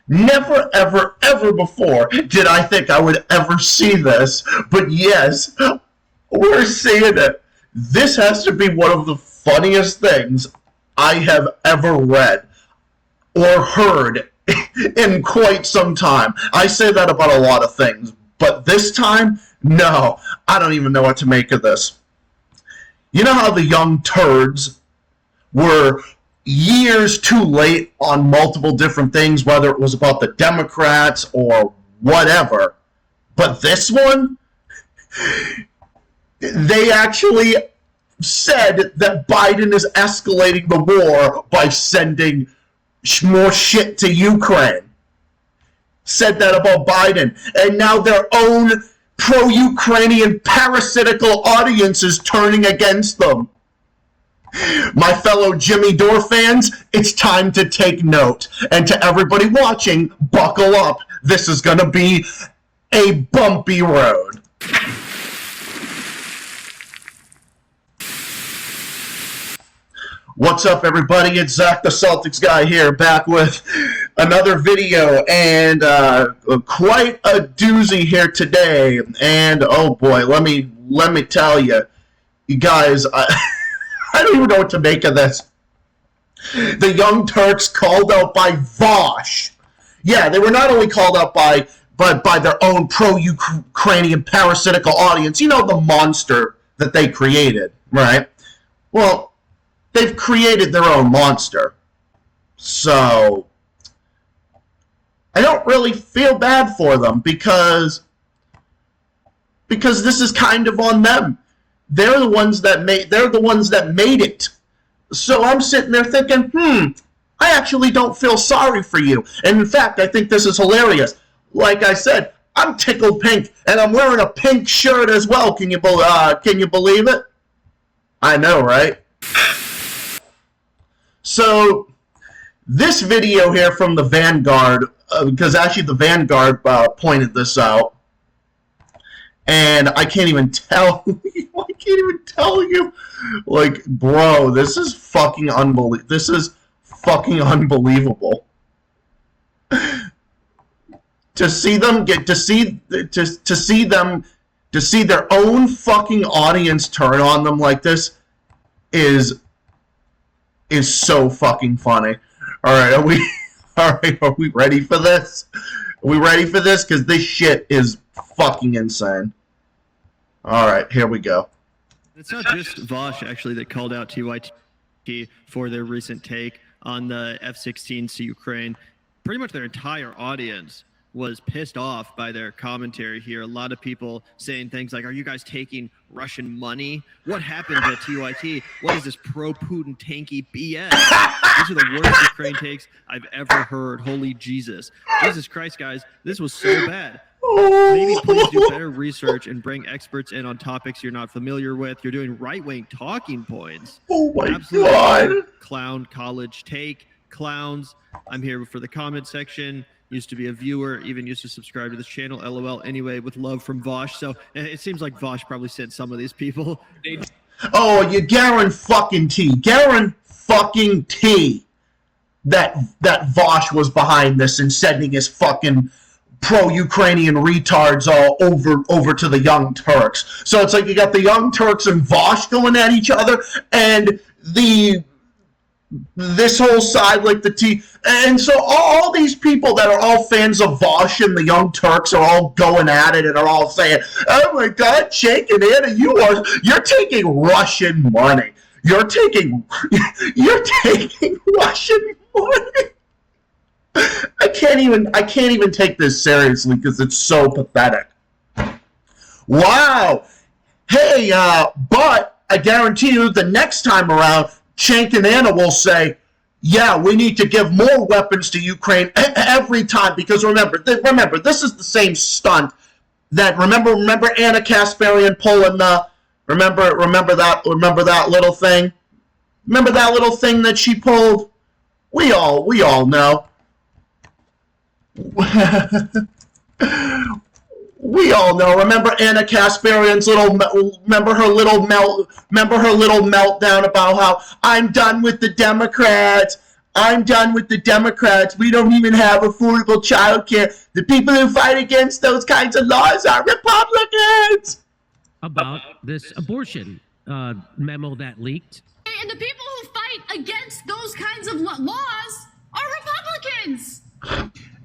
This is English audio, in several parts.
Never, ever, ever before did I think I would ever see this, but yes, we're seeing it. This has to be one of the funniest things I have ever read or heard in quite some time. I say that about a lot of things, but this time, no, I don't even know what to make of this. You know how the Young Turks were years too late on multiple different things, whether it was about the Democrats or whatever, but this one, they actually said that Biden is escalating the war by sending more shit to Ukraine. Said that about Biden. And now their own pro-Ukrainian parasitical audience is turning against them. My fellow Jimmy Dore fans, it's time to take note. And to everybody watching, buckle up. This is going to be a bumpy road. What's up, everybody? It's Zach the Celtics guy here, back with another video, and quite a doozy here today. And oh boy, let me tell you, you guys, I don't even know what to make of this. The Young Turks called out by Vaush. Yeah, they were not only called out by their own pro-Ukrainian parasitical audience. You know, the monster that they created, right? Well, they've created their own monster. So I don't really feel bad for them because this is kind of on them. They're the ones that made it. So I'm sitting there thinking, I actually don't feel sorry for you. And in fact, I think this is hilarious. Like I said, I'm tickled pink, and I'm wearing a pink shirt as well. Can you believe it? I know, right? So, this video here from the Vanguard, because actually the Vanguard pointed this out, and I can't even tell you, like, bro, this is fucking unbelievable. This is fucking unbelievable. To see them to see their own fucking audience turn on them like this is so fucking funny. Alright, are we ready for this? Are we ready for this? Because this shit is fucking insane. Alright, here we go. It's not just Vaush, actually, that called out TYT for their recent take on the F-16s to Ukraine. Pretty much their entire audience was pissed off by their commentary here. A lot of people saying things like, are you guys taking Russian money? What happened to TYT? What is this pro-Putin tanky BS? These are the worst Ukraine takes I've ever heard. Holy Jesus. Jesus Christ, guys. This was so bad. Maybe please do better research and bring experts in on topics you're not familiar with. You're doing right-wing talking points. Oh my God. Clown college take. Clowns. I'm here for the comment section. Used to be a viewer, even used to subscribe to this channel, LOL. Anyway, with love from Vaush. So it seems like Vaush probably sent some of these people. Oh, you guarantee that Vaush was behind this and sending his fucking pro-Ukrainian retards all over to the Young Turks. So it's like you got the Young Turks and Vaush going at each other, and this whole side, like the T, and so all these people that are all fans of Vaush and the Young Turks are all going at it and are all saying, "Oh my God, Jake and Anna, you're taking Russian money. You're taking Russian money." I can't even take this seriously because it's so pathetic. Wow. Hey, but I guarantee you the next time around, Shank and Anna will say, yeah, we need to give more weapons to Ukraine every time, because remember, this is the same stunt that, remember Anna Kasparian pulling the, remember that little thing? Remember that little thing that she pulled? We all know. We all know. Remember Anna Kasparian's remember her little meltdown about how I'm done with the Democrats. I'm done with the Democrats. We don't even have affordable child care. The people who fight against those kinds of laws are Republicans. About this abortion memo that leaked. And the people who fight against those kinds of laws are Republicans.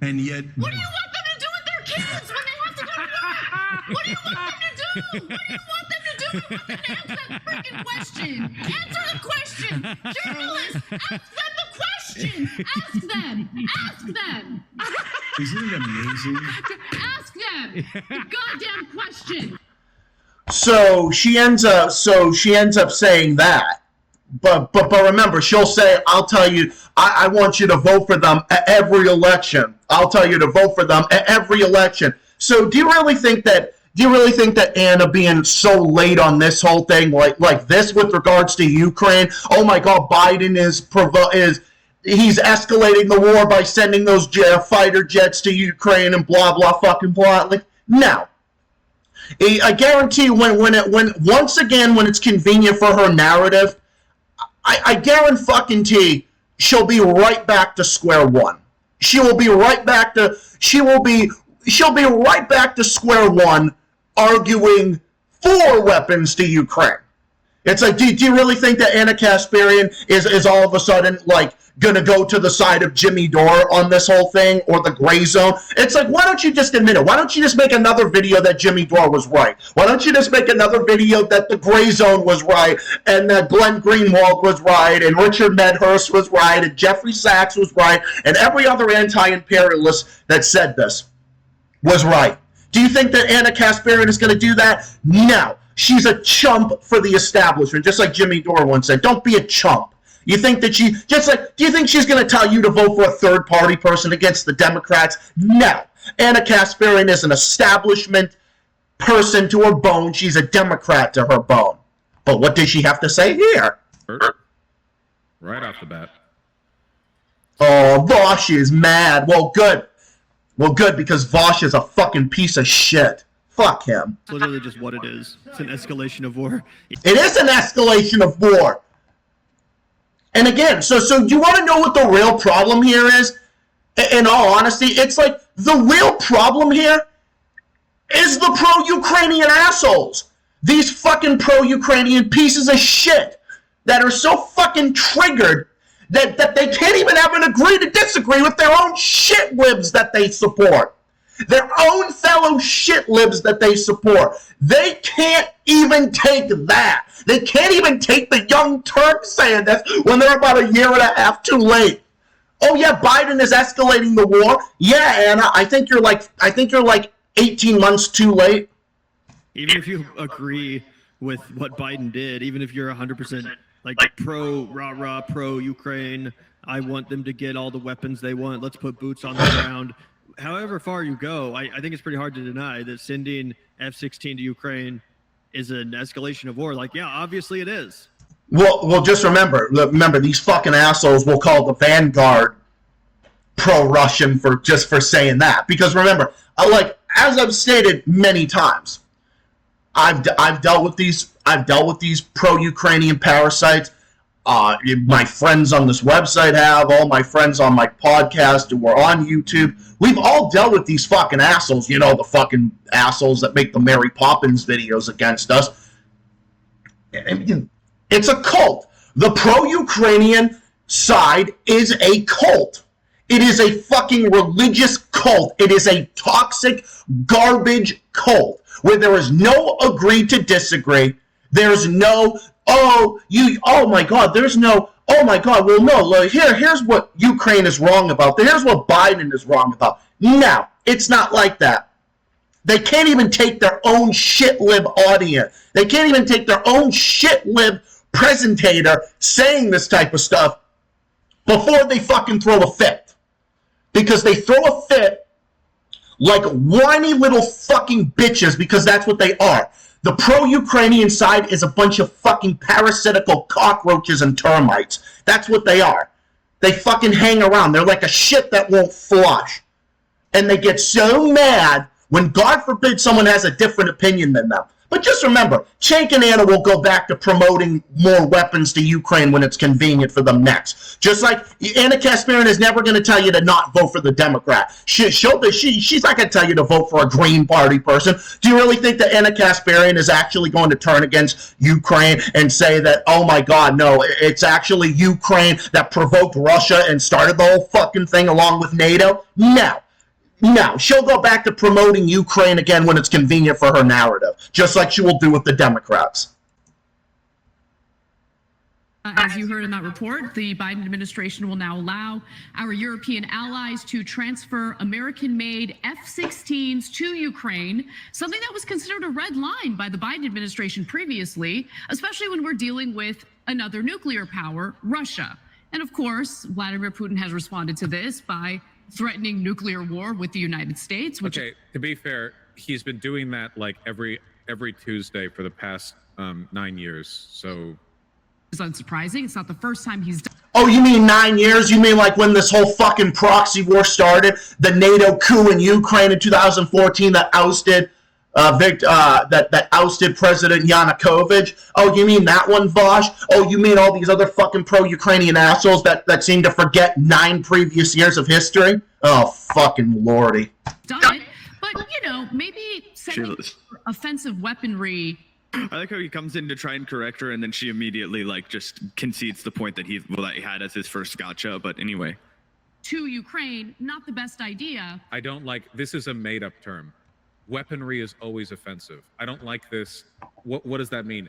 And yet... What do you want them to do with their kids when they have to go to work? What do you want them to do? What do you want them to do? You want them to answer that freaking question. Answer the question. Journalists, ask them the question. Ask them. Ask them. Isn't it amazing? Ask them the goddamn question. So she ends up saying that. But remember, she'll say, I'll tell you, I want you to vote for them at every election. I'll tell you to vote for them at every election. So do you really think that Anna being so late on this whole thing, like this with regards to Ukraine, oh my God, Biden he's escalating the war by sending those fighter jets to Ukraine and blah blah fucking blah. Like, no. I guarantee when it's convenient for her narrative, I guarantee she'll be right back to square one. She'll be right back to square one, arguing for weapons to Ukraine. It's like, do you really think that Anna Kasparian is all of a sudden like gonna go to the side of Jimmy Dore on this whole thing, or the gray zone? It's like, why don't you just admit it? Why don't you just make another video that Jimmy Dore was right? Why don't you just make another video that the gray zone was right, and that Glenn Greenwald was right, and Richard Medhurst was right, and Jeffrey Sachs was right, and every other anti-imperialist that said this was right? Do you think that Anna Kasparian is going to do that? No. She's a chump for the establishment, just like Jimmy Dore once said. Don't be a chump. You think that do you think she's going to tell you to vote for a third-party person against the Democrats? No. Anna Kasparian is an establishment person to her bone. She's a Democrat to her bone. But what does she have to say here? Right off the bat. Oh, Vaush is mad. Well, good, because Vaush is a fucking piece of shit. Fuck him. It's literally just what it is. It's an escalation of war. It is an escalation of war. And again, so you want to know what the real problem here is? In all honesty, it's like the real problem here is the pro-Ukrainian assholes. These fucking pro-Ukrainian pieces of shit that are so fucking triggered that they can't even have an agree to disagree with their own shit libs that they support. Their own fellow shit libs that they support. They can't even take that. They can't even take the Young Turks saying this when they're about a year and a half too late. Oh yeah, Biden is escalating the war. Yeah, Anna, I think you're like 18 months too late. Even if you agree with what Biden did, even if you're 100% like pro-Ukraine, I want them to get all the weapons they want. Let's put boots on the ground. However far you go, I think it's pretty hard to deny that sending F-16 to Ukraine is an escalation of war. Like, yeah, obviously it is. Well, just remember, these fucking assholes will call the Vanguard pro-Russian for saying that. Because remember, as I've stated many times, I've dealt with these pro-Ukrainian parasites. My friends on this website have, all my friends on my podcast who are on YouTube. We've all dealt with these fucking assholes, the fucking assholes that make the Mary Poppins videos against us. It's a cult. The pro-Ukrainian side is a cult. It is a fucking religious cult. It is a toxic garbage cult where there is no agree to disagree. There's no, oh my God, there's no, oh my God, well, no, here's what Ukraine is wrong about. Here's what Biden is wrong about. No, it's not like that. They can't even take their own shit-lib audience. They can't even take their own shit-lib presentator saying this type of stuff before they fucking throw a fit. Because they throw a fit like whiny little fucking bitches, because that's what they are. The pro-Ukrainian side is a bunch of fucking parasitical cockroaches and termites. That's what they are. They fucking hang around. They're like a shit that won't flush. And they get so mad when, God forbid, someone has a different opinion than them. But just remember, Cenk and Anna will go back to promoting more weapons to Ukraine when it's convenient for them next. Just like Anna Kasparian is never going to tell you to not vote for the Democrat. She's not going to tell you to vote for a Green Party person. Do you really think that Anna Kasparian is actually going to turn against Ukraine and say that, oh my God, no, it's actually Ukraine that provoked Russia and started the whole fucking thing along with NATO? No. No, she'll go back to promoting Ukraine again when it's convenient for her narrative, just like she will do with the Democrats. As you heard in that report, the Biden administration will now allow our European allies to transfer American-made F-16s to Ukraine, something that was considered a red line by the Biden administration previously, especially when we're dealing with another nuclear power, Russia. And of course, Vladimir Putin has responded to this by threatening nuclear war with the United States. Which okay, to be fair, he's been doing that like every Tuesday for the past 9 years. So is unsurprising. It's not the first time he's done. Oh, you mean 9 years? You mean like when this whole fucking proxy war started, the NATO coup in Ukraine in 2014 that ousted that ousted President Yanukovych? Oh, you mean that one, Vaush? Oh, you mean all these other fucking pro-Ukrainian assholes that seem to forget 9 previous years of history? Oh, fucking lordy. Done it, but you know, maybe sending offensive weaponry. I like how he comes in to try and correct her, and then she immediately like just concedes the point that he had as his first gotcha. But anyway, to Ukraine, not the best idea. I don't like this. Is a made-up term. Weaponry is always offensive. I don't like this. What does that mean?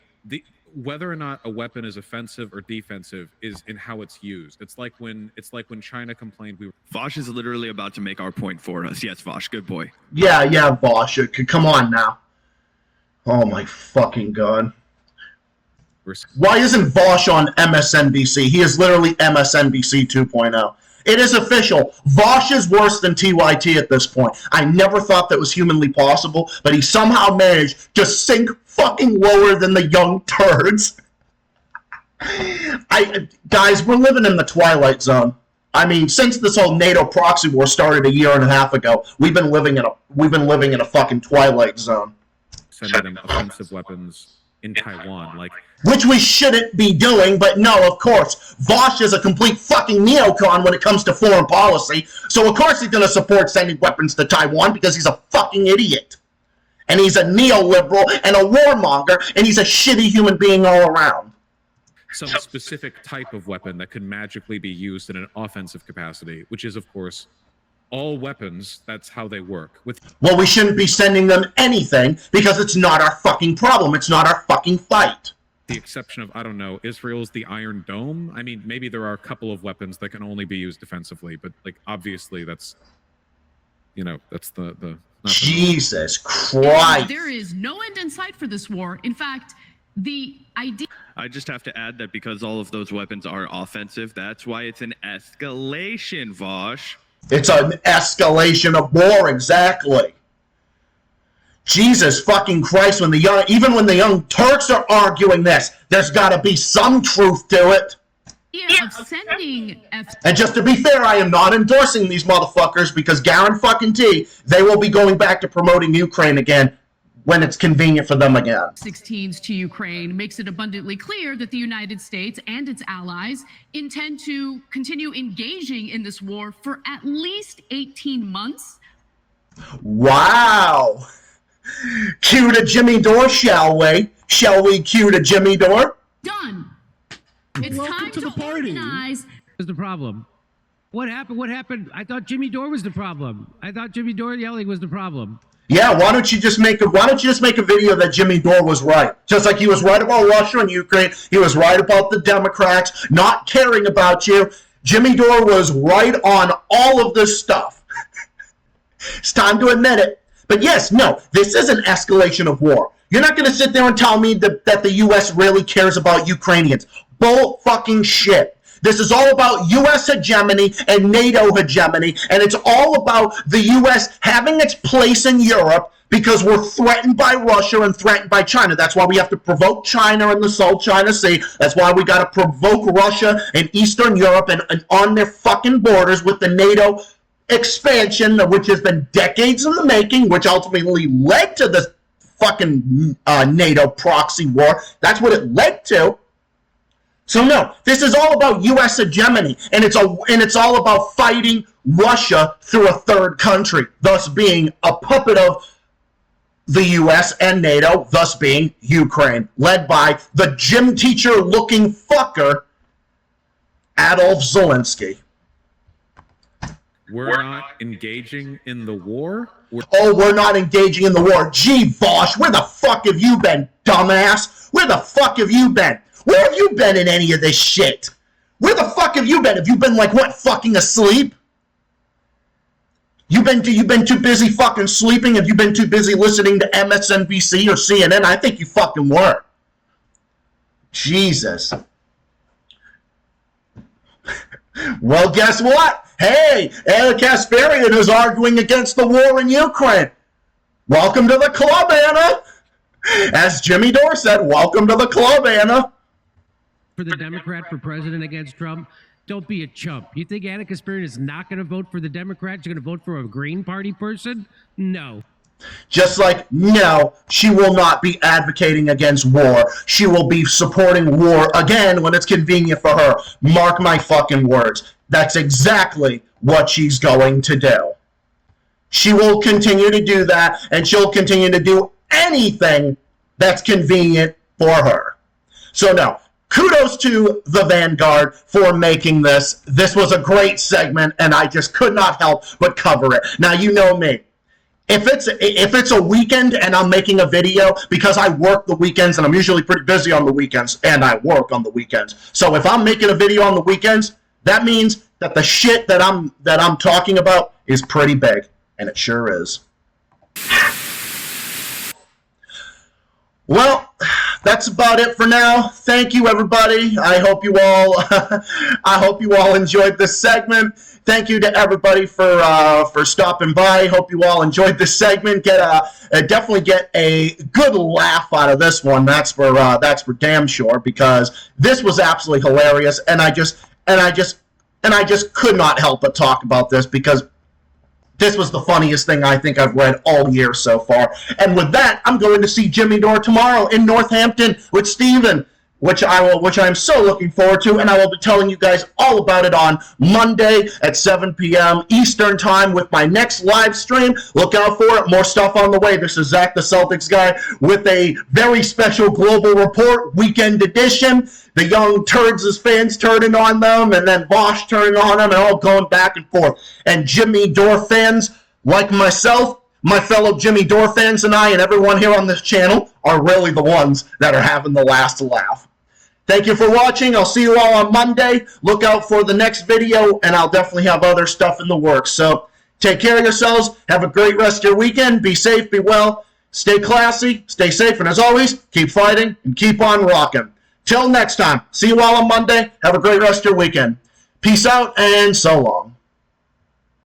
Whether or not a weapon is offensive or defensive is in how it's used. It's like when China complained Vaush is literally about to make our point for us. Yes, Vaush, good boy. Yeah, Vaush. Come on now. Oh my fucking God. Why isn't Vaush on MSNBC? He is literally MSNBC 2.0. It is official. Vaush is worse than TYT at this point. I never thought that was humanly possible, but he somehow managed to sink fucking lower than the Young Turks. Guys, we're living in the Twilight Zone. I mean, since this whole NATO proxy war started a year and a half ago, we've been living in a fuccking Twilight Zone. Sending them offensive weapons in Taiwan, which we shouldn't be doing, but no, of course. Vaush is a complete fucking neocon when it comes to foreign policy, so of course he's going to support sending weapons to Taiwan because he's a fucking idiot. And he's a neoliberal and a warmonger, and he's a shitty human being all around. Some specific type of weapon that could magically be used in an offensive capacity, which is, of course, all weapons. That's how they work. Well, we shouldn't be sending them anything because it's not our fucking problem. It's not our fucking fight. The exception of, I don't know, Israel's the Iron Dome. I mean, maybe there are a couple of weapons that can only be used defensively, but obviously that's, that's the Jesus Christ. There is no end in sight for this war. In fact, the idea. I just have to add that because all of those weapons are offensive, that's why it's an escalation, Vaush. It's an escalation of war, exactly. Jesus fucking Christ, even when the Young Turks are arguing this, there's got to be some truth to it. Yeah, of sending and just to be fair, I am not endorsing these motherfuckers because guarantee they will be going back to promoting Ukraine again when it's convenient for them again. 16s to Ukraine makes it abundantly clear that the United States and its allies intend to continue engaging in this war for at least 18 months. Wow. Cue to Jimmy Dore, shall we? Shall we cue to Jimmy Dore? Done. It's time to organize. Was the problem? What happened? I thought Jimmy Dore was the problem. I thought Jimmy Dore yelling was the problem. Yeah, why don't you just make a video that Jimmy Dore was right? Just like he was right about Russia and Ukraine, he was right about the Democrats not caring about you. Jimmy Dore was right on all of this stuff. It's time to admit it. But yes, no, this is an escalation of war. You're not going to sit there and tell me that the U.S. really cares about Ukrainians. Bull fucking shit. This is all about U.S. hegemony and NATO hegemony, and it's all about the U.S. having its place in Europe because we're threatened by Russia and threatened by China. That's why we have to provoke China in the South China Sea. That's why we got to provoke Russia and Eastern Europe and on their fucking borders with the NATO expansion, which has been decades in the making, which ultimately led to the fucking NATO proxy war. That's what it led to. So no, this is all about U.S. hegemony, and it's all about fighting Russia through a third country, thus being a puppet of the U.S. and NATO, thus being Ukraine, led by the gym teacher-looking fucker, Adolf Zelensky. We're not engaging in the war? We're not engaging in the war. Gee, Vaush, where the fuck have you been, dumbass? Where the fuck have you been? Where have you been in any of this shit? Where the fuck have you been? Have you been, like, what, fucking asleep? You been too busy fucking sleeping? Have you been too busy listening to MSNBC or CNN? I think you fucking were. Jesus. Well, guess what? Hey, Anna Kasparian is arguing against the war in Ukraine. Welcome to the club, Anna. As Jimmy Dore said, welcome to the club, Anna. For the Democrat for president against Trump, don't be a chump. You think Anna Kasparian is not going to vote for the Democrats? She's going to vote for a Green Party person? No. Just like, no, she will not be advocating against war. She will be supporting war again when it's convenient for her. Mark my fucking words. That's exactly what she's going to do. She will continue to do that, and she'll continue to do anything that's convenient for her. So no, kudos to the Vanguard for making this. This was a great segment, and I just could not help but cover it. Now, you know me. If it's a weekend and I'm making a video, because I work the weekends and I'm usually pretty busy on the weekends, and I work on the weekends. So if I'm making a video on the weekends, that means that the shit that I'm talking about is pretty big, and it sure is. Well, that's about it for now. Thank you, everybody. I hope you all enjoyed this segment. Thank you to everybody for stopping by. Hope you all enjoyed this segment. Definitely get a good laugh out of this one. That's for damn sure, because this was absolutely hilarious, and I just could not help but talk about this, because this was the funniest thing I think I've read all year so far. And with that, I'm going to see Jimmy Dore tomorrow in Northampton with Steven, which I'm so looking forward to, and I will be telling you guys all about it on Monday at 7 p.m. Eastern Time with my next live stream. Look out for it. More stuff on the way. This is Zach the Celtics guy with a very special global report, weekend edition. The Young Turks' fans turning on them, and then Vaush turning on them, and all going back and forth. And Jimmy Dore fans, like myself, my fellow Jimmy Dore fans, and I, and everyone here on this channel, are really the ones that are having the last laugh. Thank you for watching. I'll see you all on Monday. Look out for the next video, and I'll definitely have other stuff in the works. So take care of yourselves. Have a great rest of your weekend. Be safe, be well, stay classy, stay safe, and as always, keep fighting and keep on rocking. Till next time, see you all on Monday. Have a great rest of your weekend. Peace out, and so long.